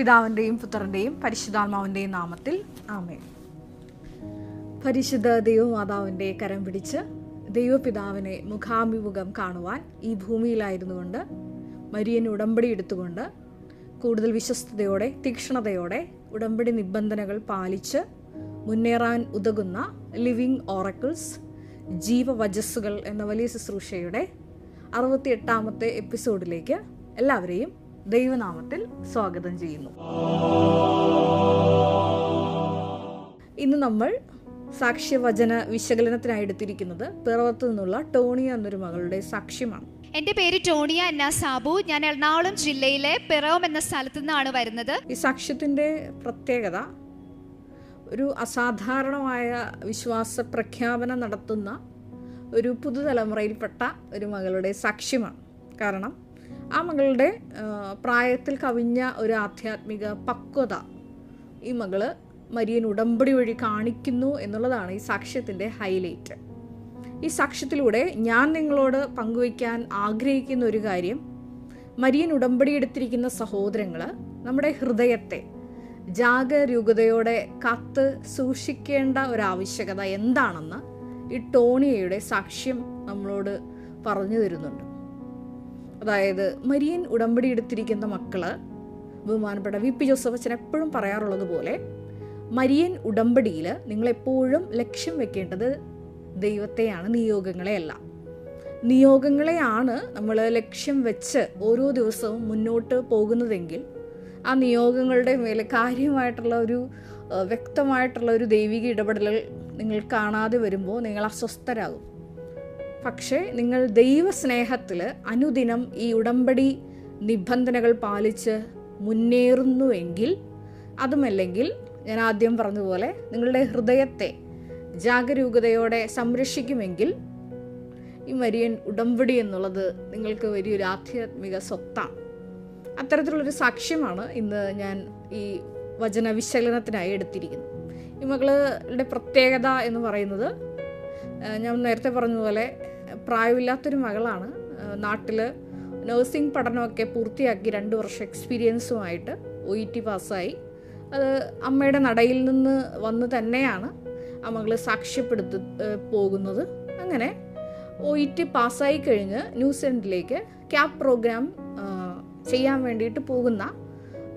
പിതാവിൻ്റെയും പുത്രൻ്റെയും പരിശുദ്ധാത്മാവിൻ്റെയും നാമത്തിൽ ആമേൻ. പരിശുദ്ധ ദൈവമാതാവിൻ്റെ കരം പിടിച്ച് ദൈവപിതാവിനെ മുഖാഭിമുഖം കാണുവാൻ ഈ ഭൂമിയിലായിരുന്നുകൊണ്ട് മരിയൻ ഉടമ്പടി എടുത്തുകൊണ്ട് കൂടുതൽ വിശ്വസ്തയോടെ തീക്ഷ്ണതയോടെ ഉടമ്പടി നിബന്ധനകൾ പാലിച്ച് മുന്നേറാൻ ഉതകുന്ന ലിവിങ് ഓറക്കിൾസ് ജീവവചസ്സുകൾ എന്ന വലിയ ശുശ്രൂഷയുടെ 68ാമത്തെ എപ്പിസോഡിലേക്ക് എല്ലാവരെയും ദൈവനാമത്തിൽ സ്വാഗതം ചെയ്യുന്നു. ഇന്ന് നമ്മൾ സാക്ഷ്യവചന വിശകലനത്തിനായി എടുത്തിരിക്കുന്നത് പിറവത്തു നിന്നുള്ള ടോണിയ എന്നൊരു മകളുടെ സാക്ഷ്യമാണ്. എൻ്റെ പേര് ടോണിയ എന്ന സാബു. ഞാൻ എറണാകുളം ജില്ലയിലെ പിറവം എന്ന സ്ഥലത്തു നിന്നാണ് വരുന്നത്. ഈ സാക്ഷ്യത്തിൻ്റെ പ്രത്യേകത ഒരു അസാധാരണമായ വിശ്വാസ പ്രഖ്യാപനം നടത്തുന്ന ഒരു പുതുതലമുറയിൽപ്പെട്ട ഒരു മകളുടെ സാക്ഷ്യമാണ്. കാരണം ആ മകളുടെ പ്രായത്തിൽ കവിഞ്ഞ ഒരു ആധ്യാത്മിക പക്വത ഈ മകള് മരിയൻ ഉടമ്പടി വഴി കാണിക്കുന്നു എന്നുള്ളതാണ് ഈ സാക്ഷ്യത്തിൻ്റെ ഹൈലൈറ്റ്. ഈ സാക്ഷ്യത്തിലൂടെ ഞാൻ നിങ്ങളോട് പങ്കുവയ്ക്കാൻ ആഗ്രഹിക്കുന്ന ഒരു കാര്യം, മരിയൻ ഉടമ്പടി എടുത്തിരിക്കുന്ന സഹോദരങ്ങൾ നമ്മുടെ ഹൃദയത്തെ ജാഗരൂകതയോടെ കാത്ത് സൂക്ഷിക്കേണ്ട ഒരാവശ്യകത എന്താണെന്ന് ഈ ടോണിയയുടെ സാക്ഷ്യം നമ്മളോട് പറഞ്ഞു തരുന്നുണ്ട്. അതായത് മരിയൻ ഉടമ്പടി എടുത്തിരിക്കുന്ന മക്കള്, ബഹുമാനപ്പെട്ട വി.പി. ജോസഫ് അച്ഛൻ എപ്പോഴും പറയാറുള്ളത് പോലെ, മരിയൻ ഉടമ്പടിയിൽ നിങ്ങളെപ്പോഴും ലക്ഷ്യം വെക്കേണ്ടത് ദൈവത്തെയാണ്, നിയോഗങ്ങളെയല്ല. നിയോഗങ്ങളെയാണ് നമ്മൾ ലക്ഷ്യം വെച്ച് ഓരോ ദിവസവും മുന്നോട്ട് പോകുന്നതെങ്കിൽ ആ നിയോഗങ്ങളുടെ മേലെ കാര്യമായിട്ടുള്ള ഒരു വ്യക്തമായിട്ടുള്ള ഒരു ദൈവിക ഇടപെടലുകൾ നിങ്ങൾ കാണാതെ വരുമ്പോൾ നിങ്ങൾ അസ്വസ്ഥരാകും. പക്ഷേ നിങ്ങൾ ദൈവസ്നേഹത്തിൽ അനുദിനം ഈ ഉടമ്പടി നിബന്ധനകൾ പാലിച്ച് മുന്നേറുന്നുവെങ്കിൽ, അതുമല്ലെങ്കിൽ ഞാൻ ആദ്യം പറഞ്ഞതുപോലെ നിങ്ങളുടെ ഹൃദയത്തെ ജാഗരൂകതയോടെ സംരക്ഷിക്കുമെങ്കിൽ, ഈ മരിയൻ ഉടമ്പടി എന്നുള്ളത് നിങ്ങൾക്ക് വലിയൊരു ആധ്യാത്മിക സ്വത്താണ്. അത്തരത്തിലുള്ളൊരു സാക്ഷ്യമാണ് ഇന്ന് ഞാൻ ഈ വചന വിശകലനത്തിനായി എടുത്തിരിക്കുന്നത്. ഈ മകളുടെ പ്രത്യേകത എന്ന് പറയുന്നത്, ഞാൻ നേരത്തെ പറഞ്ഞതുപോലെ പ്രായമില്ലാത്തൊരു മകളാണ്. നാട്ടിൽ നഴ്സിംഗ് പഠനമൊക്കെ പൂർത്തിയാക്കി 2 വർഷം എക്സ്പീരിയൻസുമായിട്ട് OET പാസ്സായി. അത് അമ്മയുടെ നടയിൽ നിന്ന് വന്ന് തന്നെയാണ് ആ മകൾ സാക്ഷ്യപ്പെടുത്തി പോകുന്നത്. അങ്ങനെ OET പാസ്സായി കഴിഞ്ഞ് ന്യൂസിലൻഡിലേക്ക് ക്യാപ് പ്രോഗ്രാം ചെയ്യാൻ വേണ്ടിയിട്ട് പോകുന്ന,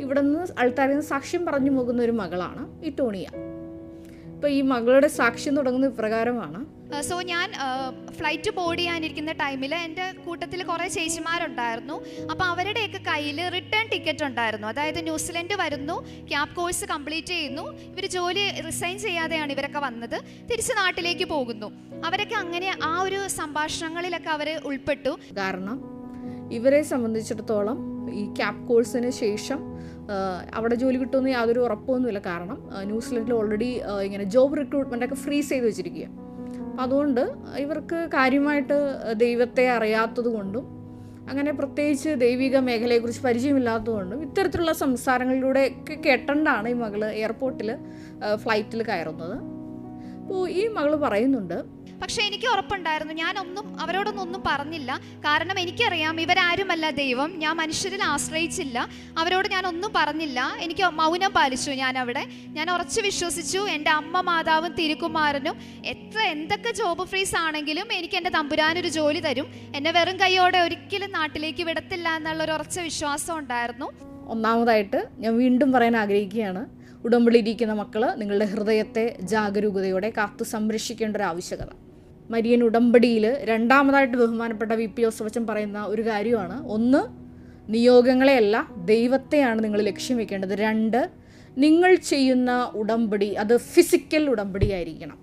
ഇവിടെ നിന്ന് ആൾക്കാരിൽ നിന്ന് സാക്ഷ്യം പറഞ്ഞു പോകുന്ന ഒരു മകളാണ് ഈ ടോണിയ. ഇപ്പോൾ ഈ മകളുടെ സാക്ഷ്യം തുടങ്ങുന്ന ഇപ്രകാരമാണ്. സോ ഞാൻ ഫ്ലൈറ്റ് ബോർഡ് ചെയ്യാനിരിക്കുന്ന ടൈമിൽ എൻ്റെ കൂട്ടത്തിൽ കുറേ ചേച്ചിമാരുണ്ടായിരുന്നു. അപ്പോൾ അവരുടെയൊക്കെ കയ്യിൽ റിട്ടേൺ ടിക്കറ്റ് ഉണ്ടായിരുന്നു. അതായത് ന്യൂസിലൻഡ് വരുന്നു, ക്യാപ് കോഴ്സ് കംപ്ലീറ്റ് ചെയ്യുന്നു, ഇവർ ജോലി റിസൈൻ ചെയ്യാതെയാണ് ഇവരൊക്കെ വന്നത്, തിരിച്ച് നാട്ടിലേക്ക് പോകുന്നു. അവരൊക്കെ അങ്ങനെ ആ ഒരു സംഭാഷണങ്ങളിലൊക്കെ അവർ ഉൾപ്പെട്ടു. കാരണം ഇവരെ സംബന്ധിച്ചിടത്തോളം ഈ ക്യാപ് കോഴ്സിന് ശേഷം അവിടെ ജോലി കിട്ടുമെന്ന് യാതൊരു ഉറപ്പൊന്നുമില്ല. കാരണം ന്യൂസിലൻഡിൽ ഓൾറെഡി ഇങ്ങനെ ജോബ് റിക്രൂട്ട്മെൻ്റ് ഒക്കെ ഫ്രീസ് ചെയ്ത് വെച്ചിരിക്കുക. അപ്പം അതുകൊണ്ട് ഇവർക്ക് കാര്യമായിട്ട് ദൈവത്തെ അറിയാത്തത് കൊണ്ടും അങ്ങനെ പ്രത്യേകിച്ച് ദൈവിക മേഖലയെക്കുറിച്ച് പരിചയമില്ലാത്തതുകൊണ്ടും ഇത്തരത്തിലുള്ള സംസാരങ്ങളിലൂടെ ഒക്കെ കേട്ടണ്ടാണ് ഈ മകൾ എയർപോർട്ടിൽ ഫ്ലൈറ്റിൽ കയറുന്നത്. അപ്പോൾ ഈ മകൾ പറയുന്നുണ്ട്, പക്ഷെ എനിക്ക് ഉറപ്പുണ്ടായിരുന്നു, ഞാനൊന്നും അവരോടൊന്നും പറഞ്ഞില്ല. കാരണം എനിക്കറിയാം ഇവരാരുമല്ല ദൈവം, ഞാൻ മനുഷ്യരിൽ ആശ്രയിച്ചില്ല. അവരോട് ഞാനൊന്നും പറഞ്ഞില്ല, എനിക്ക് മൗനം പാലിച്ചു. ഞാൻ ഉറച്ചു വിശ്വസിച്ചു, എൻ്റെ അമ്മ മാതാവും തിരുക്കുമാരനും എന്തൊക്കെ ജോബ് ഫ്രീസ് ആണെങ്കിലും എനിക്ക് എൻ്റെ തമ്പുരാനൊരു ജോലി തരും, എന്നെ വെറും കൈയോടെ ഒരിക്കലും നാട്ടിലേക്ക് വിടത്തില്ല എന്നുള്ളൊരു ഉറച്ച വിശ്വാസം ഉണ്ടായിരുന്നു. ഒന്നാമതായിട്ട് ഞാൻ വീണ്ടും പറയാൻ ആഗ്രഹിക്കുകയാണ്, ഉടമ്പടിയിരിക്കുന്ന മക്കൾ നിങ്ങളുടെ ഹൃദയത്തെ ജാഗരൂകതയോടെ കാത്തു സംരക്ഷിക്കേണ്ട ഒരു ആവശ്യകത. മരിയൻ ഉടമ്പടിയിൽ രണ്ടാമതായിട്ട് ബഹുമാനപ്പെട്ട വി.പി. ജോസഫ് അച്ഛൻ പറയുന്ന ഒരു കാര്യമാണ്, 1, നിയോഗങ്ങളെയല്ല ദൈവത്തെയാണ് നിങ്ങൾ ലക്ഷ്യം വെക്കേണ്ടത്. 2, നിങ്ങൾ ചെയ്യുന്ന ഉടമ്പടി അത് ഫിസിക്കൽ ഉടമ്പടി ആയിരിക്കണം.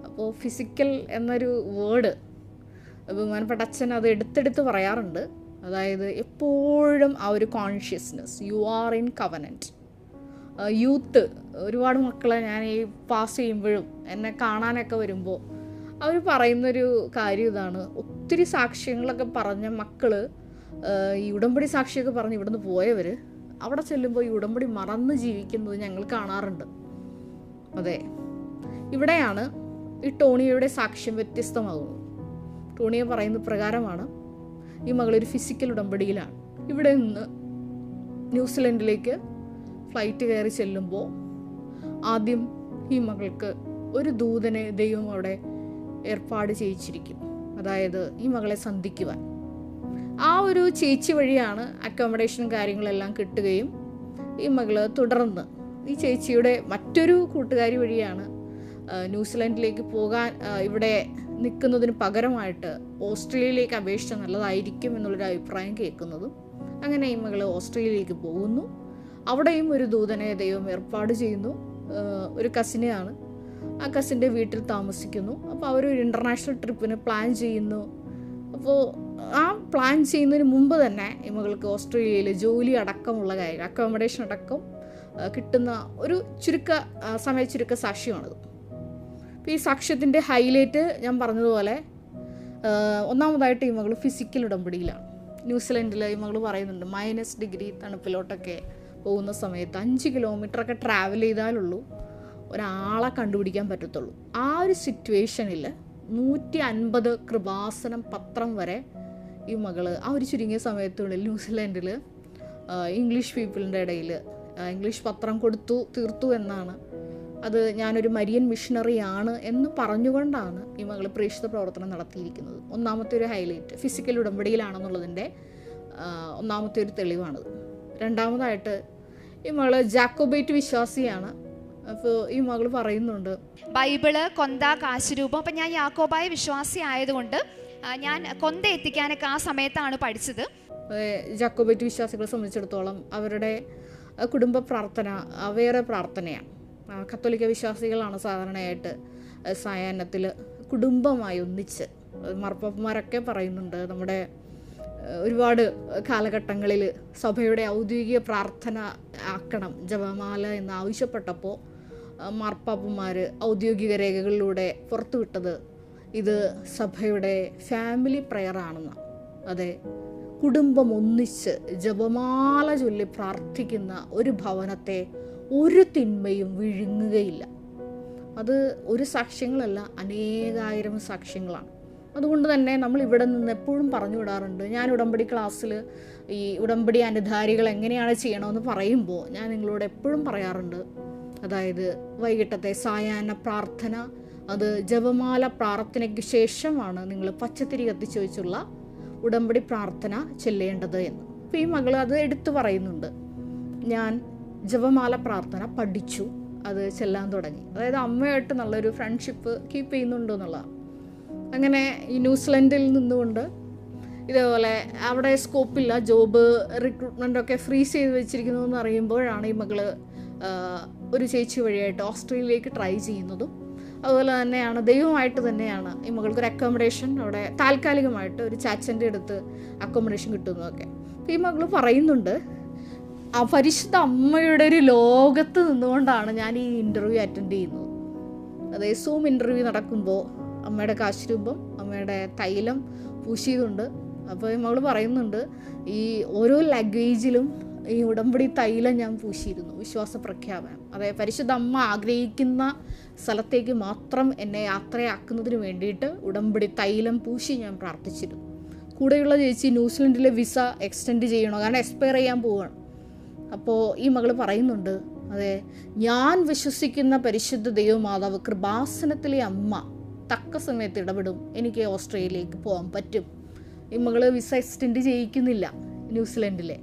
അപ്പോൾ ഫിസിക്കൽ എന്നൊരു വേർഡ് ബഹുമാനപ്പെട്ട അച്ഛൻ അത് എടുത്തെടുത്ത് പറയാറുണ്ട്. അതായത് എപ്പോഴും ആ ഒരു consciousness, you are in covenant. Youth ഒരുപാട് മക്കളെ ഞാൻ ഈ പാസ് ചെയ്യുമ്പോഴും എന്നെ കാണാനൊക്കെ വരുമ്പോൾ അവർ പറയുന്നൊരു കാര്യം ഇതാണ്, ഒത്തിരി സാക്ഷ്യങ്ങളൊക്കെ പറഞ്ഞ മക്കൾ, ഈ ഉടമ്പടി സാക്ഷിയൊക്കെ പറഞ്ഞ് ഇവിടുന്ന് പോയവർ അവിടെ ചെല്ലുമ്പോൾ ഈ ഉടമ്പടി മറന്ന് ജീവിക്കുന്നത് ഞങ്ങൾ കാണാറുണ്ട്. അതെ, ഇവിടെയാണ് ഈ ടോണിയയുടെ സാക്ഷ്യം വ്യത്യസ്തമാകുന്നത്. ടോണിയ പറയുന്ന പ്രകാരമാണ്, ഈ മകളൊരു ഫിസിക്കൽ ഉടമ്പടിയിലാണ്. ഇവിടെ നിന്ന് ന്യൂസിലൻഡിലേക്ക് ഫ്ലൈറ്റ് കയറി ചെല്ലുമ്പോൾ ആദ്യം ഈ മകൾക്ക് ഒരു ദൂതനെ ദൈവം അവിടെ ഏർപ്പാട് ചെയ്യിച്ചിരിക്കും. അതായത് ഈ മകളെ സന്ധിക്കുവാൻ. ആ ഒരു ചേച്ചി വഴിയാണ് അക്കോമഡേഷനും കാര്യങ്ങളെല്ലാം കിട്ടുകയും ഈ മകള് തുടർന്ന് ഈ ചേച്ചിയുടെ മറ്റൊരു കൂട്ടുകാരി വഴിയാണ് ന്യൂസിലൻഡിലേക്ക് പോകാൻ ഇവിടെ നിൽക്കുന്നതിന് പകരമായിട്ട് ഓസ്ട്രേലിയയിലേക്ക് അപേക്ഷിച്ച നല്ലതായിരിക്കും എന്നുള്ളൊരു അഭിപ്രായം കേൾക്കുന്നതും. അങ്ങനെ ഈ മകള് ഓസ്ട്രേലിയയിലേക്ക് പോകുന്നു. അവിടെയും ഒരു ദൂതനെ ദൈവം ഏർപ്പാട് ചെയ്യുന്നു. ഒരു കസിനെയാണ്. ആ കസിൻ്റെ വീട്ടിൽ താമസിക്കുന്നു. അപ്പോൾ അവരൊരു ഇൻ്റർനാഷണൽ ട്രിപ്പിന് പ്ലാൻ ചെയ്യുന്നു. അപ്പോൾ ആ പ്ലാൻ ചെയ്യുന്നതിന് മുമ്പ് തന്നെ ഈ മകൾക്ക് ഓസ്ട്രേലിയയിൽ ജോലി അടക്കമുള്ള കാര്യം, അക്കോമഡേഷൻ അടക്കം കിട്ടുന്ന ഒരു സമയച്ചുരുക്ക സാക്ഷ്യമാണത്. അപ്പോൾ ഈ സാക്ഷ്യത്തിൻ്റെ ഹൈലൈറ്റ് ഞാൻ പറഞ്ഞതുപോലെ ഒന്നാമതായിട്ട് ഈ മകൾ ഫിസിക്കൽ ഉടമ്പടിയിലാണ്. ന്യൂസിലൻഡിൽ ഈ മകൾ പറയുന്നുണ്ട് -डिग्री തണുപ്പിലോട്ടൊക്കെ പോകുന്ന സമയത്ത് 5 കിലോമീറ്ററൊക്കെ ട്രാവൽ ചെയ്താലുള്ളൂ ഒരാളെ കണ്ടുപിടിക്കാൻ പറ്റത്തുള്ളൂ. ആ ഒരു സിറ്റുവേഷനിൽ 150 കൃപാസനം പത്രം വരെ ഈ മകൾ ആ ഒരു ചുരുങ്ങിയ സമയത്തുള്ളിൽ ന്യൂസിലാൻഡിൽ ഇംഗ്ലീഷ് പീപ്പിളിൻ്റെ ഇടയിൽ ഇംഗ്ലീഷ് പത്രം തീർത്തു എന്നാണ്. അത് ഞാനൊരു മരിയൻ മിഷണറിയാണ് എന്ന് പറഞ്ഞുകൊണ്ടാണ് ഈ മകൾ പ്രേക്ഷിത പ്രവർത്തനം നടത്തിയിരിക്കുന്നത്. ഒന്നാമത്തെ ഒരു ഹൈലൈറ്റ് ഫിസിക്കൽ ഉടമ്പടിയിലാണെന്നുള്ളതിൻ്റെ ഒന്നാമത്തെ ഒരു തെളിവാണത്. രണ്ടാമതായിട്ട് ഈ മകൾ ജാക്കോബൈറ്റ് വിശ്വാസിയാണ്. അപ്പോൾ ഈ മകൾ പറയുന്നുണ്ട് ബൈബിള്, കൊന്ത, കാശുരൂപം. അപ്പം ഞാൻ യാക്കോബായ വിശ്വാസി ആയതുകൊണ്ട് ഞാൻ കൊന്ത എത്തിക്കാനൊക്കെ ആ സമയത്താണ് പഠിച്ചത്. ജാക്കോബൈറ്റ് വിശ്വാസികളെ സംബന്ധിച്ചിടത്തോളം അവരുടെ കുടുംബ പ്രാർത്ഥന വേറെ പ്രാർത്ഥനയാണ്. കത്തോലിക്ക വിശ്വാസികളാണ് സാധാരണയായിട്ട് സായാഹ്നത്തിൽ കുടുംബമായി ഒന്നിച്ച്, മാർപ്പാപ്പന്മാരൊക്കെ പറയുന്നുണ്ട് നമ്മുടെ ഒരുപാട് കാലഘട്ടങ്ങളിൽ സഭയുടെ ഔദ്യോഗിക പ്രാർത്ഥന ആക്കണം ജപമാല എന്ന് ആവശ്യപ്പെട്ടപ്പോൾ മാർപ്പാപ്പന്മാർ ഔദ്യോഗിക രേഖകളിലൂടെ പുറത്തുവിട്ടത് ഇത് സഭയുടെ ഫാമിലി പ്രെയർ ആണെന്നാണ്. അതെ, കുടുംബം ഒന്നിച്ച് ജപമാല ചൊല്ലി പ്രാർത്ഥിക്കുന്ന ഒരു ഭവനത്തെ ഒരു തിന്മയും വിഴുങ്ങുകയില്ല. അത് ഒരു സാക്ഷ്യങ്ങളല്ല, അനേകായിരം സാക്ഷ്യങ്ങളാണ്. അതുകൊണ്ട് തന്നെ നമ്മൾ ഇവിടെ നിന്ന് എപ്പോഴും പറഞ്ഞു വിടാറുണ്ട്. ഞാൻ ഉടമ്പടി ക്ലാസ്സിൽ ഈ ഉടമ്പടി അനുധാരികൾ എങ്ങനെയാണ് ചെയ്യണമെന്ന് പറയുമ്പോൾ ഞാൻ നിങ്ങളോട് എപ്പോഴും പറയാറുണ്ട്. അതായത് വൈകിട്ടത്തെ സായാഹ്ന പ്രാർത്ഥന, അത് ജപമാല പ്രാർത്ഥനയ്ക്ക് ശേഷമാണ് നിങ്ങൾ പച്ചത്തിരി കത്തിച്ച് വെച്ചുള്ള ഉടമ്പടി പ്രാർത്ഥന ചെല്ലേണ്ടത് എന്ന്. അപ്പോൾ ഈ മകൾ അത് എടുത്തു പറയുന്നുണ്ട്. ഞാൻ ജപമാല പ്രാർത്ഥന പഠിച്ചു, അത് ചെല്ലാൻ തുടങ്ങി. അതായത് അമ്മയായിട്ട് നല്ലൊരു ഫ്രണ്ട്ഷിപ്പ് കീപ്പ് ചെയ്യുന്നുണ്ട് എന്നുള്ളതാണ്. അങ്ങനെ ഈ ന്യൂസിലൻഡിൽ നിന്നുകൊണ്ട് ഇതേപോലെ അവിടെ സ്കോപ്പില്ല, ജോബ് റിക്രൂട്ട്മെൻറ്റൊക്കെ ഫ്രീസ് ചെയ്ത് വെച്ചിരിക്കുന്നു എന്ന് അറിയുമ്പോഴാണ് ഈ മകൾ ഒരു ചേച്ചി വഴിയായിട്ട് ഓസ്ട്രേലിയയിലേക്ക് ട്രൈ ചെയ്യുന്നതും. അതുപോലെ തന്നെയാണ് ദൈവമായിട്ട് തന്നെയാണ് ഈ മകൾക്കൊരു അക്കോമഡേഷൻ അവിടെ താൽക്കാലികമായിട്ട് ഒരു ചാച്ചൻ്റെ അടുത്ത് അക്കോമഡേഷൻ കിട്ടുന്നതൊക്കെ. അപ്പോൾ ഈ മകൾ പറയുന്നുണ്ട് ആ പരിശുദ്ധ അമ്മയുടെ ഒരു ലോകത്ത് നിന്നുകൊണ്ടാണ് ഞാൻ ഈ ഇൻ്റർവ്യൂ അറ്റൻഡ് ചെയ്യുന്നത്. അതായത് സൂം ഇൻ്റർവ്യൂ നടക്കുമ്പോൾ അമ്മയുടെ കാശുരൂപം, അമ്മയുടെ തൈലം പൂശിയതുണ്ട്. അപ്പോൾ ഈ മകൾ പറയുന്നുണ്ട് ഈ ഓരോ ലാംഗ്വേജിലും ഈ ഉടമ്പടി തൈലം ഞാൻ പൂശിയിരുന്നു. വിശ്വാസ പ്രഖ്യാപനം, അതായത് പരിശുദ്ധ അമ്മ ആഗ്രഹിക്കുന്ന സ്ഥലത്തേക്ക് മാത്രം എന്നെ യാത്രയാക്കുന്നതിന് വേണ്ടിയിട്ട് ഉടമ്പടി തൈലം പൂശി ഞാൻ പ്രാർത്ഥിച്ചിരുന്നു. കൂടെയുള്ള ചേച്ചി ന്യൂസിലൻഡിലെ വിസ എക്സ്റ്റെൻഡ് ചെയ്യണോ, കാരണം എക്സ്പയർ ചെയ്യാൻ പോവുകയാണ്. അപ്പോൾ ഈ മകൾ പറയുന്നുണ്ട്, അതെ, ഞാൻ വിശ്വസിക്കുന്ന പരിശുദ്ധ ദൈവമാതാവ് കൃപാസനത്തിലെ അമ്മ തക്ക സമയത്ത് ഇടപെടും, എനിക്ക് ഓസ്ട്രേലിയയിലേക്ക് പോകാൻ പറ്റും. ഈ മകൾ വിസ എക്സ്റ്റെൻഡ് ചെയ്യിക്കുന്നില്ല ന്യൂസിലൻഡിലെ.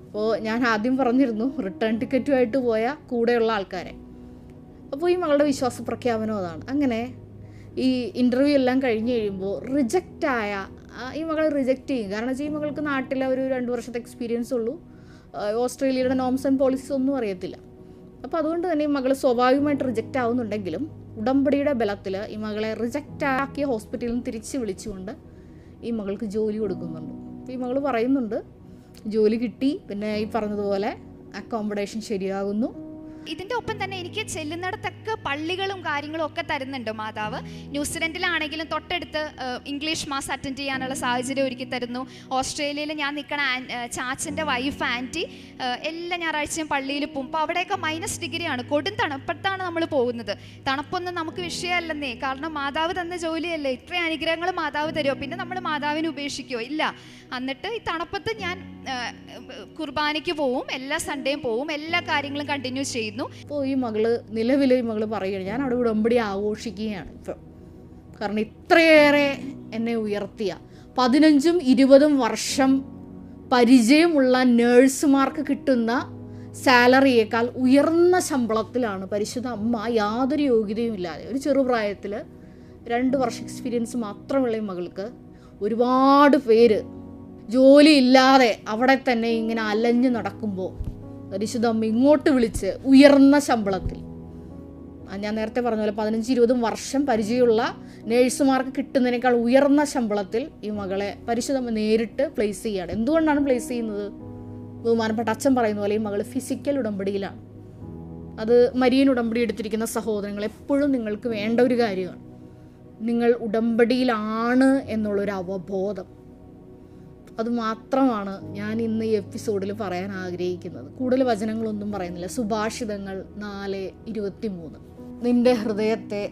അപ്പോൾ ഞാൻ ആദ്യം പറഞ്ഞിരുന്നു റിട്ടേൺ ടിക്കറ്റുമായിട്ട് പോയ കൂടെയുള്ള ആൾക്കാരെ. അപ്പോൾ ഈ മകളുടെ വിശ്വാസ പ്രഖ്യാപനം അതാണ്. അങ്ങനെ ഈ ഇൻ്റർവ്യൂ എല്ലാം കഴിഞ്ഞ് കഴിയുമ്പോൾ റിജക്റ്റായ ഈ മകൾ റിജക്റ്റ് ചെയ്യും. കാരണം വെച്ചാൽ ഈ മകൾക്ക് നാട്ടിലെ ഒരു 2 വർഷത്തെ എക്സ്പീരിയൻസ് ഉള്ളൂ, ഓസ്ട്രേലിയയുടെ നോംസ് ആൻഡ് പോളിസീസ് ഒന്നും അറിയത്തില്ല. അപ്പോൾ അതുകൊണ്ട് തന്നെ ഈ മകൾ സ്വാഭാവികമായിട്ട് റിജക്റ്റ് ആവുന്നുണ്ടെങ്കിലും ഉടമ്പടിയുടെ ബലത്തിൽ ഈ മകളെ റിജക്റ്റ് ആക്കിയ ഹോസ്പിറ്റലിൽ നിന്ന് തിരിച്ച് വിളിച്ചുകൊണ്ട് ഈ മകൾക്ക് ജോലി കൊടുക്കുന്നുണ്ട്. അപ്പോൾ ഈ മകൾ പറയുന്നുണ്ട് ജോലി കിട്ടി, പിന്നെ ഈ പറഞ്ഞതുപോലെ അക്കോമഡേഷൻ ശരിയാകുന്നു. ഇതിൻ്റെ ഒപ്പം തന്നെ എനിക്ക് ചെല്ലുന്നിടത്തൊക്കെ പള്ളികളും കാര്യങ്ങളും ഒക്കെ തരുന്നുണ്ട് മാതാവ്. ന്യൂസിലൻഡിലാണെങ്കിലും തൊട്ടടുത്ത് ഇംഗ്ലീഷ് മാസ് അറ്റൻഡ് ചെയ്യാനുള്ള സാഹചര്യം ഒരുക്കി തരുന്നു. ഓസ്ട്രേലിയയിൽ ഞാൻ നിൽക്കണ ചാച്ചൻ്റെ വൈഫ് ആൻറ്റി എല്ലാ ഞായറാഴ്ചയും പള്ളിയിൽ പോകും. അപ്പോൾ അവിടെയൊക്കെ -डिग्री ആണ്, കൊടും തണുപ്പത്താണ് നമ്മൾ പോകുന്നത്. തണുപ്പൊന്നും നമുക്ക് വിഷയമല്ലെന്നേ, കാരണം മാതാവ് തന്ന ജോലിയല്ലേ. ഇത്രയും അനുഗ്രഹങ്ങൾ മാതാവ് തരുമോ, പിന്നെ നമ്മൾ മാതാവിനെ ഉപേക്ഷിക്കുമോ? ഇല്ല. എന്നിട്ട് ഈ തണുപ്പത്ത് ഞാൻ കുർബാനയ്ക്ക് പോവും, എല്ലാ സൺഡേയും പോവും, എല്ലാ കാര്യങ്ങളും കണ്ടിന്യൂ ചെയ്യുന്നു. അപ്പോൾ ഈ മകള് പറയുകയാണ്, ഞാൻ അവിടെ ഉടമ്പടി ആഘോഷിക്കുകയാണ് ഇപ്പം. കാരണം ഇത്രയേറെ എന്നെ ഉയർത്തിയ 15-20 വർഷം പരിചയമുള്ള നേഴ്സുമാർക്ക് കിട്ടുന്ന സാലറിയേക്കാൾ ഉയർന്ന ശമ്പളത്തിലാണ് പരിശുദ്ധ അമ്മ യാതൊരു യോഗ്യതയും ഇല്ലാതെ ഒരു ചെറുപ്രായത്തിൽ 2 വർഷം എക്സ്പീരിയൻസ് മാത്രമുള്ള ഈ മകൾക്ക് ഒരുപാട് പേര് ജോലിയില്ലാതെ അവിടെ തന്നെ ഇങ്ങനെ അലഞ്ഞു നടക്കുമ്പോൾ പരിശുദ്ധ അമ്മ ഇങ്ങോട്ട് വിളിച്ച് ഉയർന്ന ശമ്പളത്തിൽ, ഞാൻ നേരത്തെ പറഞ്ഞ പോലെ 15-20 വർഷം പരിചയമുള്ള നേഴ്സുമാർക്ക് കിട്ടുന്നതിനേക്കാൾ ഉയർന്ന ശമ്പളത്തിൽ ഈ മകളെ പരിശുദ്ധ അമ്മ നേരിട്ട് പ്ലേസ് ചെയ്യുകയാണ്. എന്തുകൊണ്ടാണ് പ്ലേസ് ചെയ്യുന്നത്? ബഹുമാനപ്പെട്ട അച്ഛൻ പറയുന്ന പോലെ ഈ മകൾ ഫിസിക്കൽ ഉടമ്പടിയിലാണ്. അത് മരിയൻ ഉടമ്പടി എടുത്തിരിക്കുന്ന സഹോദരങ്ങൾ എപ്പോഴും നിങ്ങൾക്ക് വേണ്ട ഒരു കാര്യമാണ്. നിങ്ങൾ ഉടമ്പടിയിലാണ് എന്നുള്ളൊരു അവബോധം. അതുമാത്രമാണ് ഞാൻ ഇന്ന് ഈ എപ്പിസോഡിൽ പറയാൻ ആഗ്രഹിക്കുന്നത്. കൂടുതൽ വചനങ്ങളൊന്നും പറയുന്നില്ല. സുഭാഷിതങ്ങൾ 4:23. നിന്റെ ഹൃദയത്തെ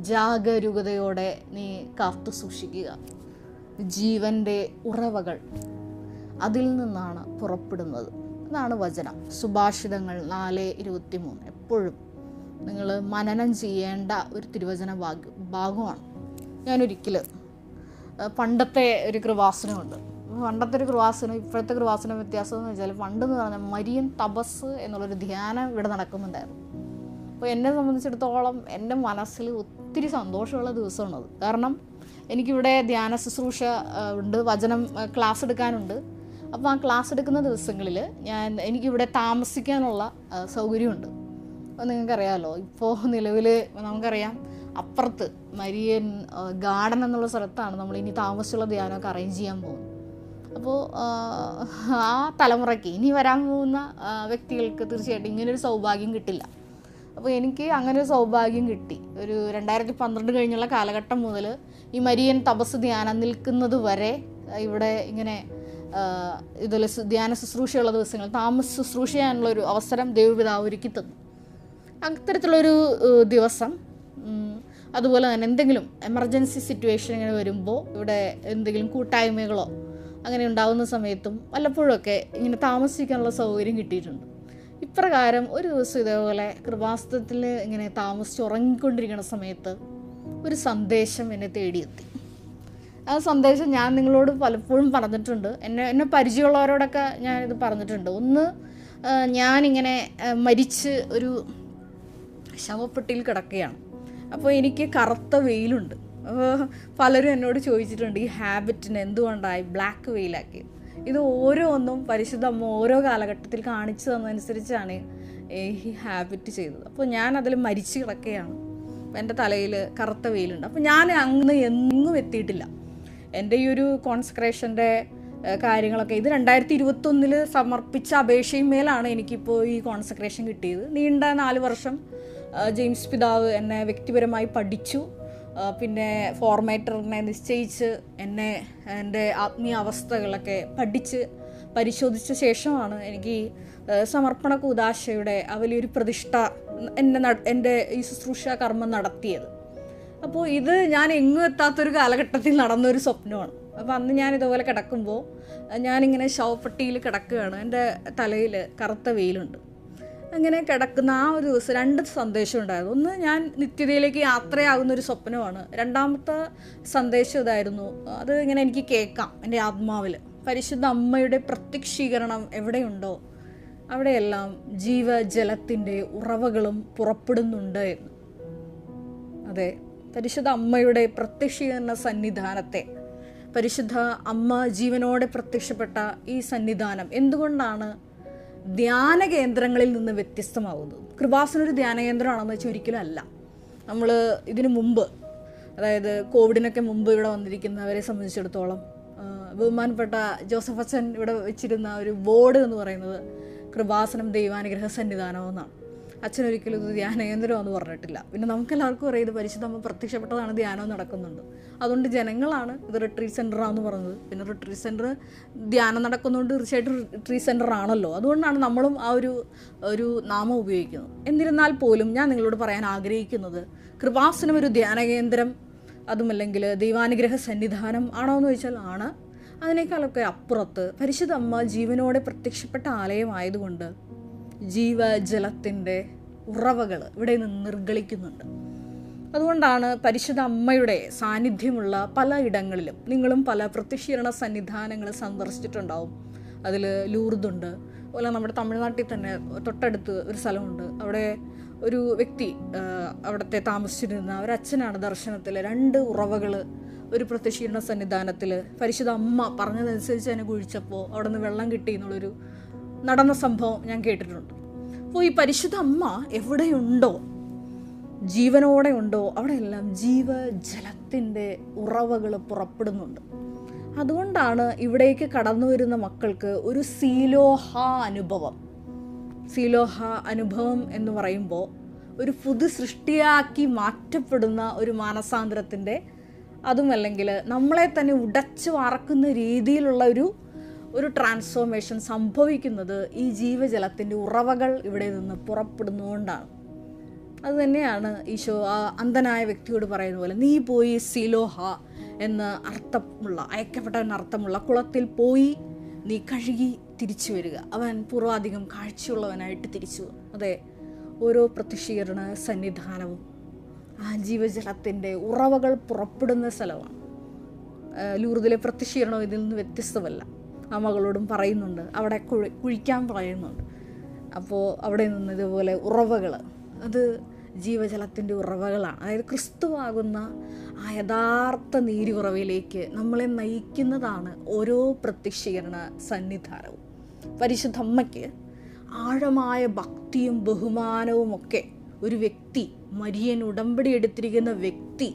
ജാഗരൂകതയോടെ നീ കാത്തു സൂക്ഷിക്കുക. ജീവൻ്റെ ഉറവകൾ അതിൽ നിന്നാണ് പുറപ്പെടുന്നത്. അതാണ് വചനം. സുഭാഷിതങ്ങൾ 4:23 എപ്പോഴും നിങ്ങൾ മനനം ചെയ്യേണ്ട ഒരു തിരുവചന ഭാഗമാണ്. ഞാനൊരിക്കൽ പണ്ടത്തെ ഒരു കൃപാസനമുണ്ട്. പണ്ടത്തെ ഒരു കൃപാസനം ഇപ്പോഴത്തെ കൃപാസനം വ്യത്യാസം എന്ന് വെച്ചാൽ, പണ്ടെന്ന് പറഞ്ഞാൽ മരിയൻ തപസ് എന്നുള്ളൊരു ധ്യാനം ഇവിടെ നടക്കുന്നുണ്ടായിരുന്നു. അപ്പോൾ എന്നെ സംബന്ധിച്ചിടത്തോളം എൻ്റെ മനസ്സിൽ ഒത്തിരി സന്തോഷമുള്ള ദിവസമാണത്. കാരണം എനിക്കിവിടെ ധ്യാന ശുശ്രൂഷ ഉണ്ട്, വചനം ക്ലാസ് എടുക്കാനുണ്ട്. അപ്പോൾ ആ ക്ലാസ് എടുക്കുന്ന ദിവസങ്ങളിൽ എനിക്കിവിടെ താമസിക്കാനുള്ള സൗകര്യമുണ്ട്. അപ്പോൾ നിങ്ങൾക്കറിയാമല്ലോ, ഇപ്പോൾ നിലവിൽ നമുക്കറിയാം അപ്പുറത്ത് മരിയൻ ഗാർഡൻ എന്നുള്ള സ്ഥലത്താണ് നമ്മൾ ഇനി താമസിച്ചുള്ള ധ്യാനമൊക്കെ അറേഞ്ച് ചെയ്യാൻ പോകുന്നത്. അപ്പോൾ ആ തലമുറയ്ക്ക് ഇനി വരാൻ പോകുന്ന വ്യക്തികൾക്ക് തീർച്ചയായിട്ടും ഇങ്ങനൊരു സൗഭാഗ്യം കിട്ടില്ല. അപ്പോൾ എനിക്ക് അങ്ങനെ ഒരു സൗഭാഗ്യം കിട്ടി. ഒരു 2012 കഴിഞ്ഞുള്ള കാലഘട്ടം മുതൽ ഈ മരിയൻ തപസ് ധ്യാനം നിൽക്കുന്നത് വരെ ഇവിടെ ഇങ്ങനെ ഇതുപോലെ ധ്യാന ശുശ്രൂഷയുള്ള ദിവസങ്ങൾ താമസ ശുശ്രൂഷ ചെയ്യാനുള്ളൊരു അവസരം ദൈവപിതാവ് ഒരുക്കി തന്നു. അത്തരത്തിലുള്ളൊരു ദിവസം, അതുപോലെ തന്നെ എന്തെങ്കിലും എമർജൻസി സിറ്റുവേഷൻ ഇങ്ങനെ വരുമ്പോൾ ഇവിടെ എന്തെങ്കിലും കൂട്ടായ്മകളോ അങ്ങനെ ഉണ്ടാകുന്ന സമയത്തും വല്ലപ്പോഴൊക്കെ ഇങ്ങനെ താമസിക്കാനുള്ള സൗകര്യം കിട്ടിയിട്ടുണ്ട്. ഇപ്രകാരം ഒരു ദിവസം ഇതേപോലെ കൃപാസനത്തിൽ ഇങ്ങനെ താമസിച്ച് ഉറങ്ങിക്കൊണ്ടിരിക്കുന്ന സമയത്ത് ഒരു സന്ദേശം എന്നെ തേടിയെത്തി. ആ സന്ദേശം ഞാൻ നിങ്ങളോട് പലപ്പോഴും പറഞ്ഞിട്ടുണ്ട്. എന്നെ പരിചയമുള്ളവരോടൊക്കെ ഞാനിത് പറഞ്ഞിട്ടുണ്ട്. ഒന്ന്, ഞാനിങ്ങനെ മരിച്ച് ഒരു ശവപ്പെട്ടിയിൽ കിടക്കുകയാണ്. അപ്പോൾ എനിക്ക് കറുത്ത വെയിലുണ്ട്. അപ്പോൾ പലരും എന്നോട് ചോദിച്ചിട്ടുണ്ട്, ഈ ഹാബിറ്റിന് എന്തുകൊണ്ടായി ബ്ലാക്ക് വെയിലാക്കിയത്? ഇത് ഓരോന്നും പരിശുദ്ധ അമ്മ ഓരോ കാലഘട്ടത്തിൽ കാണിച്ചു തന്നതനുസരിച്ചാണ് ഈ ഹാബിറ്റ് ചെയ്തത്. അപ്പോൾ ഞാൻ അതിൽ മരിച്ചു കിടക്കുകയാണ്. എൻ്റെ തലയിൽ കറുത്ത വെയിലുണ്ട്. അപ്പോൾ ഞാൻ അങ്ങ് എങ്ങും എത്തിയിട്ടില്ല. എൻ്റെ ഈ ഒരു കോൺസെക്രേഷൻ്റെ കാര്യങ്ങളൊക്കെ ഇത് 2021 സമർപ്പിച്ച അപേക്ഷയും മേലാണ് എനിക്കിപ്പോൾ ഈ കോൺസെക്രേഷൻ കിട്ടിയത്. നീണ്ട 4 വർഷം ജെയിംസ് പിതാവ് എന്നെ വ്യക്തിപരമായി പഠിച്ചു. പിന്നെ ഫോർമേറ്ററിനെ നിശ്ചയിച്ച് എൻ്റെ ആത്മീയ അവസ്ഥകളൊക്കെ പഠിച്ച് പരിശോധിച്ച ശേഷമാണ് എനിക്ക് സമർപ്പണ കൂദാശയുടെ വലിയൊരു പ്രതിഷ്ഠ എൻ്റെ ഈ ശുശ്രൂഷ കർമ്മം നടത്തിയത്. അപ്പോൾ ഇത് ഞാൻ എങ്ങും എത്താത്തൊരു കാലഘട്ടത്തിൽ നടന്നൊരു സ്വപ്നമാണ്. അപ്പോൾ അന്ന് ഞാൻ ഇതുപോലെ കിടക്കുമ്പോൾ ഞാനിങ്ങനെ ശവപ്പെട്ടിയിൽ കിടക്കുകയാണ്. എൻ്റെ തലയിൽ കറുത്ത വെയിലുണ്ട്. അങ്ങനെ കിടക്കുന്ന ആ ഒരു ദിവസം 2 സന്ദേശം ഉണ്ടായിരുന്നു. ഒന്ന്, ഞാൻ നിത്യതയിലേക്ക് യാത്രയാകുന്നൊരു സ്വപ്നമാണ്. രണ്ടാമത്തെ സന്ദേശം ഇതായിരുന്നു. അത് ഇങ്ങനെ എനിക്ക് കേൾക്കാം എൻ്റെ ആത്മാവിൽ. പരിശുദ്ധ അമ്മയുടെ പ്രത്യക്ഷീകരണം എവിടെയുണ്ടോ അവിടെയെല്ലാം ജീവജലത്തിൻ്റെ ഉറവകളും പുറപ്പെടുന്നുണ്ട് എന്ന്. അതെ, പരിശുദ്ധ അമ്മയുടെ പ്രത്യക്ഷീകരണ സന്നിധാനത്തെ, പരിശുദ്ധ അമ്മ ജീവനോടെ പ്രത്യക്ഷപ്പെട്ട ഈ സന്നിധാനം എന്തുകൊണ്ടാണ് ധ്യാന കേന്ദ്രങ്ങളിൽ നിന്ന് വ്യത്യസ്തമാവുന്നത്? കൃപാസന ഒരു ധ്യാന കേന്ദ്രമാണെന്ന് വെച്ചാൽ ഒരിക്കലും അല്ല. നമ്മൾ ഇതിനു മുമ്പ്, അതായത് കോവിഡിനൊക്കെ മുമ്പ് ഇവിടെ വന്നിരിക്കുന്നവരെ സംബന്ധിച്ചിടത്തോളം ബഹുമാനപ്പെട്ട ജോസഫ് അച്ഛൻ ഇവിടെ വെച്ചിരുന്ന ഒരു ബോർഡ് എന്ന് പറയുന്നത് കൃപാസനം ദൈവാനുഗ്രഹ സന്നിധാനം എന്നാണ്. അച്ഛനൊരിക്കലും ഇത് ധ്യാനകേന്ദ്രമെന്ന് പറഞ്ഞിട്ടില്ല. പിന്നെ നമുക്കെല്ലാവർക്കും അറിയാം ഇത് പരിശുദ്ധ അമ്മ പ്രത്യക്ഷപ്പെട്ടതാണ്, ധ്യാനം നടക്കുന്നുണ്ട്. അതുകൊണ്ട് ജനങ്ങളാണ് ഇത് റിട്രീറ്റ് സെൻ്ററാണെന്ന് പറഞ്ഞത്. പിന്നെ റിട്രീറ്റ് സെൻറ്റർ ധ്യാനം നടക്കുന്നതുകൊണ്ട് തീർച്ചയായിട്ടും റിട്രീറ്റ് സെൻ്റർ ആണല്ലോ. അതുകൊണ്ടാണ് നമ്മളും ആ ഒരു നാമം ഉപയോഗിക്കുന്നത്. എന്നിരുന്നാൽ പോലും ഞാൻ നിങ്ങളോട് പറയാൻ ആഗ്രഹിക്കുന്നത്, കൃപാസനം ഒരു ധ്യാനകേന്ദ്രം അതുമല്ലെങ്കിൽ ദൈവാനുഗ്രഹ സന്നിധാനം ആണോ എന്ന് ചോദിച്ചാൽ ആണ്. അതിനേക്കാളൊക്കെ അപ്പുറത്ത് പരിശുദ്ധ അമ്മ ജീവനോടെ പ്രത്യക്ഷപ്പെട്ട ആലയമായതുകൊണ്ട് ജീവജലത്തിൻ്റെ ഉറവകൾ ഇവിടെ നിന്ന് നിർഗളിക്കുന്നുണ്ട്. അതുകൊണ്ടാണ് പരിശുദ്ധ അമ്മയുടെ സാന്നിധ്യമുള്ള പല ഇടങ്ങളിലും, നിങ്ങളും പല പ്രത്യക്ഷീകരണ സന്നിധാനങ്ങൾ സന്ദർശിച്ചിട്ടുണ്ടാവും. അതിൽ ലൂർദുണ്ട്, അതുപോലെ നമ്മുടെ തമിഴ്നാട്ടിൽ തന്നെ തൊട്ടടുത്ത് ഒരു സ്ഥലമുണ്ട്. അവിടെ ഒരു വ്യക്തി അവിടുത്തെ താമസിച്ചിരുന്ന ഒരച്ഛനാണ് ദർശനത്തിൽ 2 ഉറവകൾ ഒരു പ്രത്യക്ഷീകരണ സന്നിധാനത്തിൽ പരിശുദ്ധ അമ്മ പറഞ്ഞതനുസരിച്ച് തന്നെ കുഴിച്ചപ്പോൾ അവിടെ നിന്ന് വെള്ളം കിട്ടി എന്നുള്ളൊരു നടന്ന സംഭവം ഞാൻ കേട്ടിട്ടുണ്ട്. അപ്പോൾ ഈ പരിശുദ്ധ അമ്മ എവിടെയുണ്ടോ, ജീവനോടെ ഉണ്ടോ, അവിടെയെല്ലാം ജീവജലത്തിൻ്റെ ഉറവകൾ പുറപ്പെടുന്നുണ്ട്. അതുകൊണ്ടാണ് ഇവിടേക്ക് കടന്നു വരുന്ന മക്കൾക്ക് ഒരു സീലോഹ അനുഭവം എന്ന് പറയുമ്പോൾ ഒരു പുതു സൃഷ്ടിയാക്കി മാറ്റപ്പെടുന്ന ഒരു മാനസാന്തരത്തിൻ്റെ, അതുമല്ലെങ്കിൽ നമ്മളെ തന്നെ ഉടച്ചു വാർക്കുന്ന രീതിയിലുള്ള ഒരു ട്രാൻസ്ഫോർമേഷൻ സംഭവിക്കുന്നത് ഈ ജീവജലത്തിൻ്റെ ഉറവകൾ ഇവിടെ നിന്ന് പുറപ്പെടുന്നതുകൊണ്ടാണ്. അതുതന്നെയാണ് ഈശോ ആ അന്ധനായ വ്യക്തിയോട് പറയുന്ന പോലെ, നീ പോയി സിലോഹ എന്ന് അർത്ഥമുള്ള, അയക്കപ്പെട്ടവനർത്ഥമുള്ള കുളത്തിൽ പോയി നീ കഴുകി തിരിച്ചു വരിക. അവൻ പൂർവാധികം കാഴ്ചയുള്ളവനായിട്ട് തിരിച്ചു വന്നു. അതെ, ഓരോ പ്രത്യക്ഷീകരണ സന്നിധാനവും ആ ജീവജലത്തിൻ്റെ ഉറവകൾ പുറപ്പെടുന്ന സ്ഥലമാണ്. ലൂർദിലെ പ്രത്യക്ഷീകരണം ഇതിൽ നിന്ന് വ്യത്യസ്തമല്ല. ആ മകളോടും പറയുന്നുണ്ട്, അവിടെ കുഴിക്കാൻ പറയുന്നുണ്ട്. അപ്പോൾ അവിടെ നിന്ന് ഇതുപോലെ ഉറവകൾ, അത് ജീവജലത്തിൻ്റെ ഉറവകളാണ്. അതായത് ക്രിസ്തുവാകുന്ന ആ യഥാർത്ഥ നീരുറവയിലേക്ക് നമ്മളെ നയിക്കുന്നതാണ് ഓരോ പ്രത്യക്ഷീകരണ സന്നിധാനവും. പരിശുദ്ധ അമ്മയ്ക്ക് ആഴമായ ഭക്തിയും ബഹുമാനവും ഒക്കെ ഒരു വ്യക്തി, മരിയൻ ഉടമ്പടി എടുത്തിരിക്കുന്ന വ്യക്തി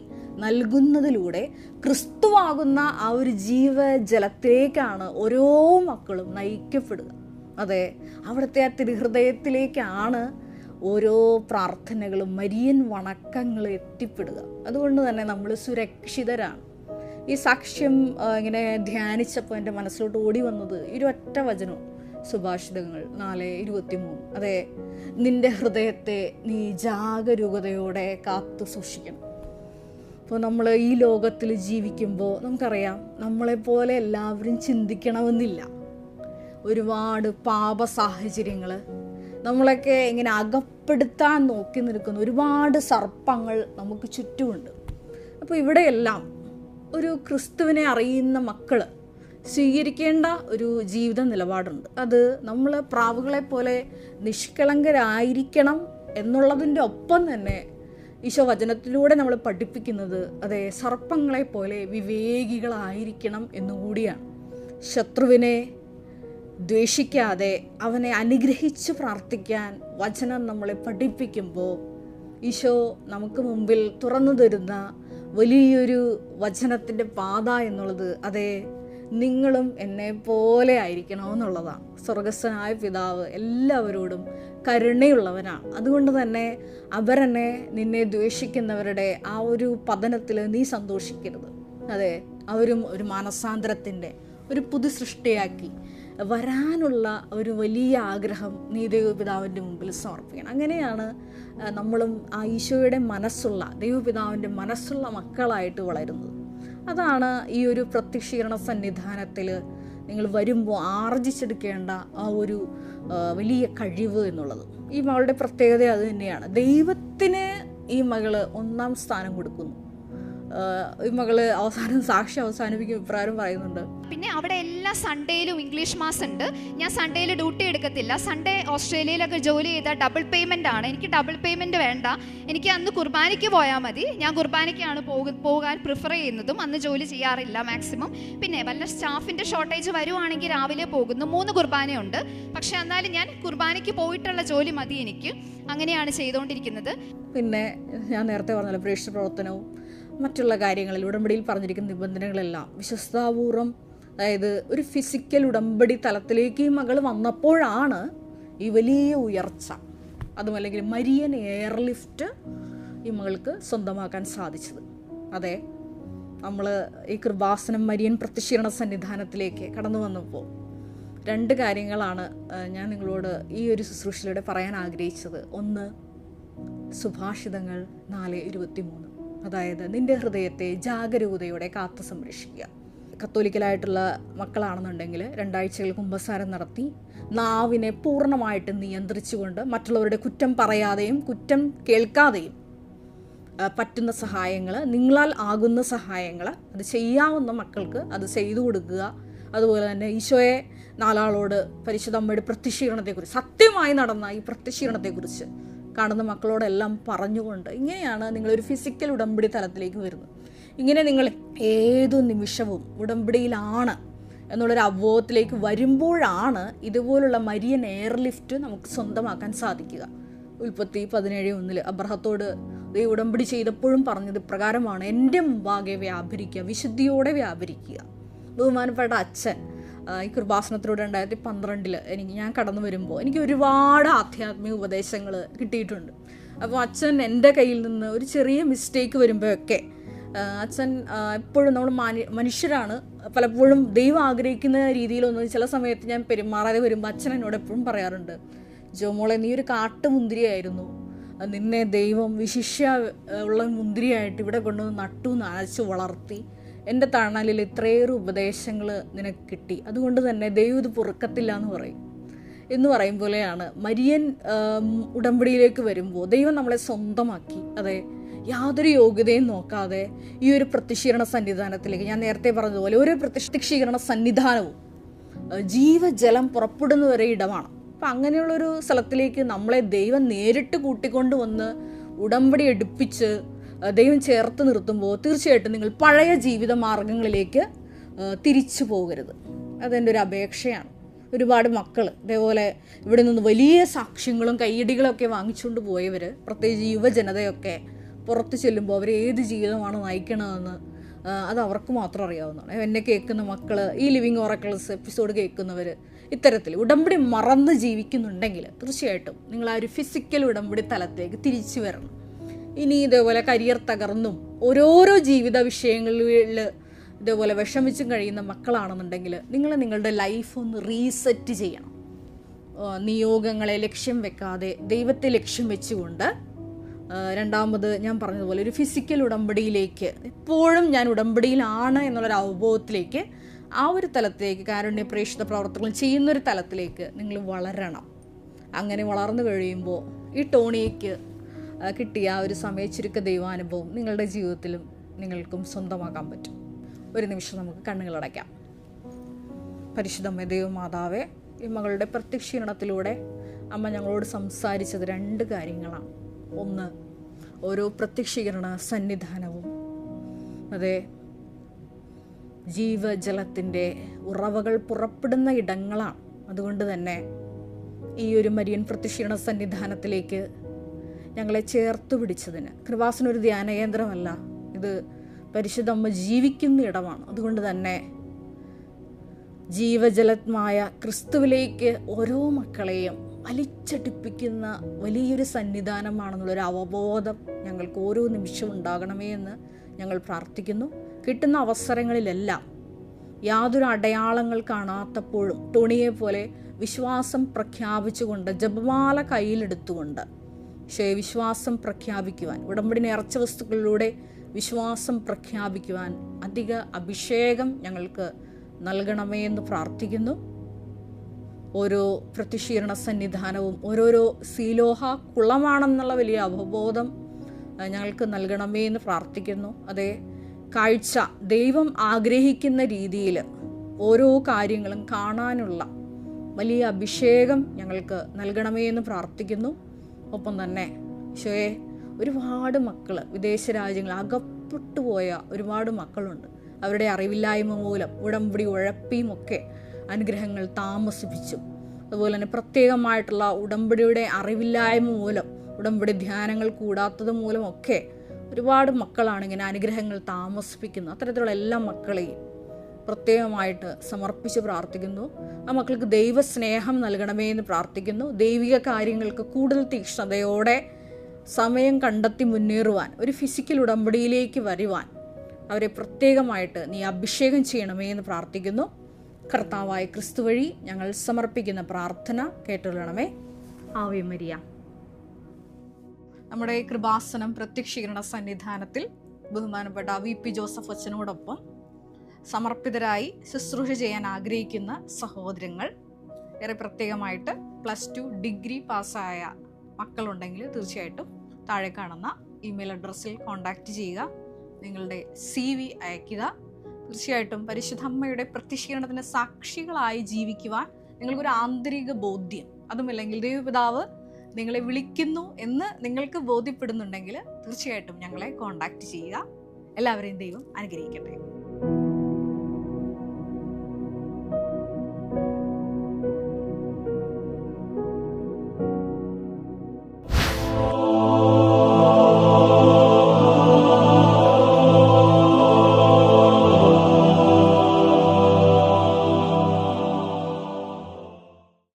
നൽകുന്നതിലൂടെ ക്രിസ്തുവാകുന്ന ആ ഒരു ജീവജലത്തിലേക്കാണ് ഓരോ മക്കളും നയിക്കപ്പെടുക. അതെ, അവിടുത്തെ ആ തിരുഹൃദയത്തിലേക്കാണ് ഓരോ പ്രാർത്ഥനകളും മരിയൻ വണക്കങ്ങളും എത്തിപ്പെടുക. അതുകൊണ്ട് തന്നെ നമ്മൾ സുരക്ഷിതരാണ്. ഈ സാക്ഷ്യം ഇങ്ങനെ ധ്യാനിച്ചപ്പോൾ എൻ്റെ മനസ്സിലോട്ട് ഓടി വന്നത് ഈ ഒറ്റ വചനം, സുഭാഷിതങ്ങൾ 4:23. അതെ, നിന്റെ ഹൃദയത്തെ നീ ജാഗരൂകതയോടെ കാത്തു സൂക്ഷിക്കണം. അപ്പോൾ നമ്മൾ ഈ ലോകത്തിൽ ജീവിക്കുമ്പോൾ നമുക്കറിയാം, നമ്മളെപ്പോലെ എല്ലാവരും ചിന്തിക്കണമെന്നില്ല. ഒരുപാട് പാപ സാഹചര്യങ്ങൾ നമ്മളൊക്കെ ഇങ്ങനെ അകപ്പെടുത്താൻ നോക്കി നിൽക്കുന്ന ഒരുപാട് സർപ്പങ്ങൾ നമുക്ക് ചുറ്റുമുണ്ട്. അപ്പോൾ ഇവിടെയെല്ലാം ഒരു ക്രിസ്തുവിനെ അറിയുന്ന മക്കൾ സ്വീകരിക്കേണ്ട ഒരു ജീവിത നിലപാടുണ്ട്. അത് നമ്മൾ പ്രാവുകളെപ്പോലെ നിഷ്കളങ്കരായിരിക്കണം എന്നുള്ളതിൻ്റെ ഒപ്പം തന്നെ ഈശോ വചനത്തിലൂടെ നമ്മൾ പഠിപ്പിക്കുന്നത്, അതെ, സർപ്പങ്ങളെപ്പോലെ വിവേകികളായിരിക്കണം എന്നുകൂടിയാണ്. ശത്രുവിനെ ദ്വേഷിക്കാതെ അവനെ അനുഗ്രഹിച്ച് പ്രാർത്ഥിക്കാൻ വചനം നമ്മളെ പഠിപ്പിക്കുമ്പോൾ ഈശോ നമുക്ക് മുമ്പിൽ തുറന്നു തരുന്ന വലിയൊരു വചനത്തിൻ്റെ പാത എന്നുള്ളത്, അതെ, നിങ്ങളും എന്നെ പോലെ ആയിരിക്കണമെന്നുള്ളതാണ്. സ്വർഗസ്ഥനായ പിതാവ് എല്ലാവരോടും കരുണയുള്ളവനാണ്. അതുകൊണ്ട് തന്നെ അവരെന്നെ നിന്നെ ദ്വേഷിക്കുന്നവരുടെ ആ ഒരു പതനത്തിൽ നീ സന്തോഷിക്കരുത്. അതെ, അവരും ഒരു മാനസാന്തരത്തിൻ്റെ ഒരു പുതു സൃഷ്ടിയാക്കി വരാനുള്ള ഒരു വലിയ ആഗ്രഹം നീ ദൈവപിതാവിൻ്റെ മുമ്പിൽ സമർപ്പിക്കണം. അങ്ങനെയാണ് നമ്മളും ആ ഈശോയുടെ മനസ്സുള്ള, ദൈവപിതാവിൻ്റെ മനസ്സുള്ള മക്കളായിട്ട് വളരുന്നത്. അതാണ് ഈ ഒരു പ്രത്യക്ഷീകരണ സന്നിധാനത്തിൽ നിങ്ങൾ വരുമ്പോൾ ആർജിച്ചെടുക്കേണ്ട ആ ഒരു വലിയ കഴിവ് എന്നുള്ളത്. ഈ മകളുടെ പ്രത്യേകത അത് തന്നെയാണ്. ദൈവത്തിന് ഈ മകള് 1-ാം സ്ഥാനം കൊടുക്കുന്നു. ഈ മകള് സാക്ഷി അവസാനിപ്പിക്കും ഇപ്രകാരം പറയുന്നുണ്ട്. പിന്നെ അവിടെ എല്ലാ സൺഡേയിലും ഇംഗ്ലീഷ് മാസ് ഉണ്ട്. ഞാൻ സൺഡേയിൽ ഡ്യൂട്ടി എടുക്കത്തില്ല. സൺഡേ ഓസ്ട്രേലിയയിലൊക്കെ ജോലി ചെയ്താൽ ഡബിൾ പേയ്മെൻ്റ് ആണ്. എനിക്ക് ഡബിൾ പേയ്മെൻറ്റ് വേണ്ട. എനിക്ക് അന്ന് കുർബാനയ്ക്ക് പോയാൽ മതി. ഞാൻ കുർബാനയ്ക്കാണ് പോകാൻ പ്രിഫർ ചെയ്യുന്നതും. അന്ന് ജോലി ചെയ്യാറില്ല മാക്സിമം. പിന്നെ വല്ല സ്റ്റാഫിൻ്റെ ഷോർട്ടേജ് വരുവാണെങ്കിൽ രാവിലെ പോകുന്നു. 3 കുർബാനയുണ്ട്. പക്ഷെ എന്നാലും ഞാൻ കുർബാനയ്ക്ക് പോയിട്ടുള്ള ജോലി മതി എനിക്ക്. അങ്ങനെയാണ് ചെയ്തുകൊണ്ടിരിക്കുന്നത്. പിന്നെ ഞാൻ നേരത്തെ പറഞ്ഞല്ലോ, പ്രേക്ഷിത പ്രവർത്തനവും മറ്റുള്ള കാര്യങ്ങളിൽ ഉടമ്പടിയിൽ പറഞ്ഞിരിക്കുന്ന നിബന്ധനകളെല്ലാം വിശ്വസ്താപൂർവം, അതായത് ഒരു ഫിസിക്കൽ ഉടമ്പടി തലത്തിലേക്ക് ഈ മകൾ വന്നപ്പോഴാണ് ഈ വലിയ ഉയർച്ച, അതുമല്ലെങ്കിൽ മരിയൻ എയർലിഫ്റ്റ് ഈ മകൾക്ക് സ്വന്തമാക്കാൻ സാധിച്ചത്. അതെ, നമ്മൾ ഈ കൃപാസനം മരിയൻ പ്രത്യക്ഷീകരണ സന്നിധാനത്തിലേക്ക് കടന്നു വന്നപ്പോൾ 2 കാര്യങ്ങളാണ് ഞാൻ നിങ്ങളോട് ഈ ഒരു ശുശ്രൂഷയിലൂടെ പറയാൻ ആഗ്രഹിച്ചത്. ഒന്ന്, സുഭാഷിതങ്ങൾ 4:23, അതായത് നിന്റെ ഹൃദയത്തെ ജാഗരൂകതയോടെ കാത്തു സംരക്ഷിക്കുക. കത്തോലിക്കലായിട്ടുള്ള മക്കളാണെന്നുണ്ടെങ്കിൽ 2 ആഴ്ചകൾ കുമ്പസാരം നടത്തി നാവിനെ പൂർണ്ണമായിട്ട് നിയന്ത്രിച്ചുകൊണ്ട് മറ്റുള്ളവരുടെ കുറ്റം പറയാതെയും കുറ്റം കേൾക്കാതെയും പറ്റുന്ന സഹായങ്ങൾ, നിങ്ങളാൽ ആകുന്ന സഹായങ്ങൾ അത് ചെയ്യാവുന്ന മക്കൾക്ക് അത് ചെയ്തു കൊടുക്കുക. അതുപോലെ തന്നെ ഈശോയെ 4 ആളോട് പരിശുദ്ധ അമ്മയുടെ പ്രത്യക്ഷീകരണത്തെക്കുറിച്ച്, സത്യമായി നടന്ന ഈ പ്രത്യക്ഷീകരണത്തെക്കുറിച്ച് കാണുന്ന മക്കളോടെല്ലാം പറഞ്ഞുകൊണ്ട് ഇങ്ങനെയാണ് നിങ്ങളൊരു ഫിസിക്കൽ ഉടമ്പടി തലത്തിലേക്ക് വരുന്നത്. ഇങ്ങനെ നിങ്ങൾ ഏതു നിമിഷവും ഉടമ്പടിയിലാണ് എന്നുള്ളൊരു അവബോധത്തിലേക്ക് വരുമ്പോഴാണ് ഇതുപോലുള്ള മരിയൻ എയർലിഫ്റ്റ് നമുക്ക് സ്വന്തമാക്കാൻ സാധിക്കുക. ഉൽപ്പത്തി 17:1 അബ്രഹത്തോട് ഈ ഉടമ്പടി ചെയ്തപ്പോഴും പറഞ്ഞത് പ്രകാരമാണ്, എൻ്റെ മുമ്പാകെ വ്യാപരിക്കുക, വിശുദ്ധിയോടെ വ്യാപരിക്കുക. ബഹുമാനപ്പെട്ട അച്ഛൻ ഈ കൃപാസനത്തിലൂടെ 2012 ഞാൻ കടന്നു വരുമ്പോൾ എനിക്ക് ഒരുപാട് ആധ്യാത്മിക ഉപദേശങ്ങൾ കിട്ടിയിട്ടുണ്ട്. അപ്പോൾ അച്ഛൻ എൻ്റെ കയ്യിൽ നിന്ന് ഒരു ചെറിയ മിസ്റ്റേക്ക് വരുമ്പോഴൊക്കെ അച്ഛൻ എപ്പോഴും നമ്മൾ മനുഷ്യരാണ്, പലപ്പോഴും ദൈവം ആഗ്രഹിക്കുന്ന രീതിയിലൊന്നും ചില സമയത്ത് ഞാൻ പെരുമാറാതെ വരുമ്പോൾ അച്ഛൻ എന്നോട് എപ്പോഴും പറയാറുണ്ട്, ജോമോളെ നീ ഒരു കാട്ടുമുന്തിരിയായിരുന്നു, നിന്നെ ദൈവം വിശിഷ്യ ഉള്ള മുന്തിരിയായിട്ട് ഇവിടെ കൊണ്ടുവന്ന് നട്ടു നനച്ച് വളർത്തി, എൻ്റെ തണലിൽ ഇത്രയേറെ ഉപദേശങ്ങൾ നിനക്ക് കിട്ടി, അതുകൊണ്ട് തന്നെ ദൈവം ഇത് പൊറുക്കത്തില്ല എന്ന് പറയും പോലെയാണ് മരിയൻ ഉടമ്പടിയിലേക്ക് വരുമ്പോൾ ദൈവം നമ്മളെ സ്വന്തമാക്കി. അതെ, യാതൊരു യോഗ്യതയും നോക്കാതെ ഈ ഒരു പ്രത്യക്ഷീകരണ സന്നിധാനത്തിലേക്ക്, ഞാൻ നേരത്തെ പറഞ്ഞതുപോലെ ഓരോ പ്രത്യക്ഷീകരണ സന്നിധാനവും ജീവജലം പുറപ്പെടുന്നവരെ ഇടമാണ്. അപ്പം അങ്ങനെയുള്ളൊരു സ്ഥലത്തിലേക്ക് നമ്മളെ ദൈവം നേരിട്ട് കൂട്ടിക്കൊണ്ട് വന്ന് ഉടമ്പടി എടുപ്പിച്ച് ദൈവം ചേർത്ത് നിർത്തുമ്പോൾ തീർച്ചയായിട്ടും നിങ്ങൾ പഴയ ജീവിത മാർഗങ്ങളിലേക്ക് തിരിച്ചു പോകരുത്. അതെൻ്റെ ഒരു അപേക്ഷയാണ്. ഒരുപാട് മക്കൾ ഇതേപോലെ ഇവിടെ നിന്ന് വലിയ സാക്ഷ്യങ്ങളും കയ്യടികളൊക്കെ വാങ്ങിച്ചുകൊണ്ട് പോയവർ, പ്രത്യേകിച്ച് യുവജനതയൊക്കെ പുറത്ത് ചെല്ലുമ്പോൾ അവർ ഏത് ജീവിതമാണ് നയിക്കണമെന്ന് അത് അവർക്ക് മാത്രം അറിയാവുന്നതാണ്. എന്നെ കേൾക്കുന്ന മക്കൾ, ഈ ലിവിങ് ഓറക്കിൾസ് എപ്പിസോഡ് കേൾക്കുന്നവർ ഇത്തരത്തിൽ ഉടമ്പടി മറന്ന് ജീവിക്കുന്നുണ്ടെങ്കിൽ തീർച്ചയായിട്ടും നിങ്ങൾ ആ ഒരു ഫിസിക്കൽ ഉടമ്പടി തലത്തിലേക്ക് തിരിച്ചു വരണം. ഇനി ഇതേപോലെ കരിയർ തകർന്നും ഓരോരോ ജീവിത വിഷയങ്ങളിൽ ഇതേപോലെ വിഷമിച്ചും കഴിയുന്ന മക്കളാണെന്നുണ്ടെങ്കിൽ നിങ്ങൾ നിങ്ങളുടെ ലൈഫ് ഒന്ന് റീസെറ്റ് ചെയ്യണം. നിയോഗങ്ങളെ ലക്ഷ്യം വെക്കാതെ ദൈവത്തെ ലക്ഷ്യം വെച്ചുകൊണ്ട് രണ്ടാമത് ഞാൻ പറഞ്ഞതുപോലെ ഒരു ഫിസിക്കൽ ഉടമ്പടിയിലേക്ക്, എപ്പോഴും ഞാൻ ഉടമ്പടിയിലാണ് എന്നുള്ളൊരു അവബോധത്തിലേക്ക്, ആ ഒരു തലത്തിലേക്ക്, കാരുണ്യ പ്രേക്ഷിത പ്രവർത്തനങ്ങൾ ചെയ്യുന്നൊരു തലത്തിലേക്ക് നിങ്ങൾ വളരണം. അങ്ങനെ വളർന്നു കഴിയുമ്പോൾ ഈ ടോണിക്ക് കിട്ടിയ ആ ഒരു സമയച്ചുരുക്ക ദൈവാനുഭവം നിങ്ങളുടെ ജീവിതത്തിലും നിങ്ങൾക്കും സ്വന്തമാക്കാൻ പറ്റും. ഒരു നിമിഷം നമുക്ക് കണ്ണുകളടയ്ക്കാം. പരിശുദ്ധ ദൈവമാതാവേ, ഈ മകളുടെ പ്രത്യക്ഷീകരണത്തിലൂടെ അമ്മ ഞങ്ങളോട് സംസാരിച്ചത് 2 കാര്യങ്ങളാണ്. ഒന്ന്, ഓരോ പ്രത്യക്ഷീകരണ സന്നിധാനവും അതെ ജീവജലത്തിൻ്റെ ഉറവകൾ പുറപ്പെടുന്ന ഇടങ്ങളാണ്. അതുകൊണ്ട് തന്നെ ഈ ഒരു മരിയൻ പ്രത്യക്ഷീകരണ സന്നിധാനത്തിലേക്ക് ഞങ്ങളെ ചേർത്ത് പിടിച്ചതിന്, കൃപാസനൊരു ധ്യാനകേന്ദ്രമല്ല, ഇത് പരിശുദ്ധ അമ്മ ജീവിക്കുന്ന ഇടമാണ്. അതുകൊണ്ട് തന്നെ ജീവജലമായ ക്രിസ്തുവിലേക്ക് ഓരോ മക്കളെയും വലിച്ചടിപ്പിക്കുന്ന വലിയൊരു സന്നിധാനമാണെന്നുള്ളൊരു അവബോധം ഞങ്ങൾക്ക് ഓരോ നിമിഷവും ഉണ്ടാകണമേ എന്ന് ഞങ്ങൾ പ്രാർത്ഥിക്കുന്നു. കിട്ടുന്ന അവസരങ്ങളിലെല്ലാം യാതൊരു അടയാളങ്ങൾ കാണാത്തപ്പോഴും ടോണിയെ പോലെ വിശ്വാസം പ്രഖ്യാപിച്ചുകൊണ്ട്, ജപമാല കയ്യിലെടുത്തുകൊണ്ട് വിശ്വാസം പ്രഖ്യാപിക്കുവാൻ, ഉടമ്പടി നേർച്ച വസ്തുക്കളിലൂടെ വിശ്വാസം പ്രഖ്യാപിക്കുവാൻ അധിക അഭിഷേകം ഞങ്ങൾക്ക് നൽകണമേ എന്ന് പ്രാർത്ഥിക്കുന്നു. ഓരോ പ്രത്യക്ഷീകരണ സന്നിധാനവും ഓരോരോ സീലോഹ കുളമാണെന്നുള്ള വലിയ അവബോധം ഞങ്ങൾക്ക് നൽകണമേ എന്ന് പ്രാർത്ഥിക്കുന്നു. അതേ കാഴ്ച ദൈവം ആഗ്രഹിക്കുന്ന രീതിയിൽ ഓരോ കാര്യങ്ങളും കാണാനുള്ള വലിയ അഭിഷേകം ഞങ്ങൾക്ക് നൽകണമേ എന്ന് പ്രാർത്ഥിക്കുന്നു. ഒപ്പം തന്നെ ഈശോയെ, ഒരുപാട് മക്കൾ വിദേശ രാജ്യങ്ങളിൽ അകപ്പെട്ടു പോയ ഒരുപാട് മക്കളുണ്ട്. അവരുടെ അറിവില്ലായ്മ മൂലം ഉടമ്പടി ഉഴപ്പിയുമൊക്കെ അനുഗ്രഹങ്ങൾ താമസിപ്പിച്ചു. അതുപോലെ തന്നെ പ്രത്യേകമായിട്ടുള്ള ഉടമ്പടിയുടെ അറിവില്ലായ്മ മൂലം, ഉടമ്പടി ധ്യാനങ്ങൾ കൂടാത്തത് മൂലമൊക്കെ ഒരുപാട് മക്കളാണ് ഇങ്ങനെ അനുഗ്രഹങ്ങൾ താമസിപ്പിക്കുന്നത്. അത്തരത്തിലുള്ള എല്ലാ മക്കളെയും പ്രത്യേകമായിട്ട് സമർപ്പിച്ച് പ്രാർത്ഥിക്കുന്നു. ആ മക്കൾക്ക് ദൈവസ്നേഹം നൽകണമേ എന്ന് പ്രാർത്ഥിക്കുന്നു. ദൈവിക കാര്യങ്ങൾക്ക് കൂടുതൽ തീക്ഷ്ണതയോടെ സമയം കണ്ടെത്തി മുന്നേറുവാൻ, ഒരു ഫിസിക്കൽ ഉടമ്പടിയിലേക്ക് വരുവാൻ അവരെ പ്രത്യേകമായിട്ട് നീ അഭിഷേകം ചെയ്യണമേ എന്ന് പ്രാർത്ഥിക്കുന്നു. കർത്താവായ ക്രിസ്തു വഴി ഞങ്ങൾ സമർപ്പിക്കുന്ന പ്രാർത്ഥന കേട്ടുകൊള്ളണമേ. Ave Maria. നമ്മുടെ കൃപാസനം പ്രത്യക്ഷീകരണ സന്നിധാനത്തിൽ ബഹുമാനപ്പെട്ട VP ജോസഫ് അച്ഛനോടൊപ്പം സമർപ്പിതരായി ശുശ്രൂഷ ചെയ്യാൻ ആഗ്രഹിക്കുന്ന സഹോദരങ്ങൾ, ഏറെ പ്രത്യേകമായിട്ട് +2 ഡിഗ്രി പാസ്സായ മക്കളുണ്ടെങ്കിൽ തീർച്ചയായിട്ടും താഴെ കാണുന്ന ഇമെയിൽ അഡ്രസ്സിൽ കോൺടാക്റ്റ് ചെയ്യുക, നിങ്ങളുടെ CV അയയ്ക്കുക. തീർച്ചയായിട്ടും പരിശുദ്ധ അമ്മയുടെ പ്രത്യക്ഷീകരണത്തിന് സാക്ഷികളായി ജീവിക്കുവാൻ നിങ്ങൾക്കൊരു ആന്തരിക ബോധ്യം, അതുമില്ലെങ്കിൽ ദൈവപിതാവ് നിങ്ങളെ വിളിക്കുന്നു എന്ന് നിങ്ങൾക്ക് ബോധ്യപ്പെടുന്നുണ്ടെങ്കിൽ തീർച്ചയായിട്ടും ഞങ്ങളെ കോൺടാക്റ്റ് ചെയ്യുക. എല്ലാവരെയും ദൈവം അനുഗ്രഹിക്കട്ടെ.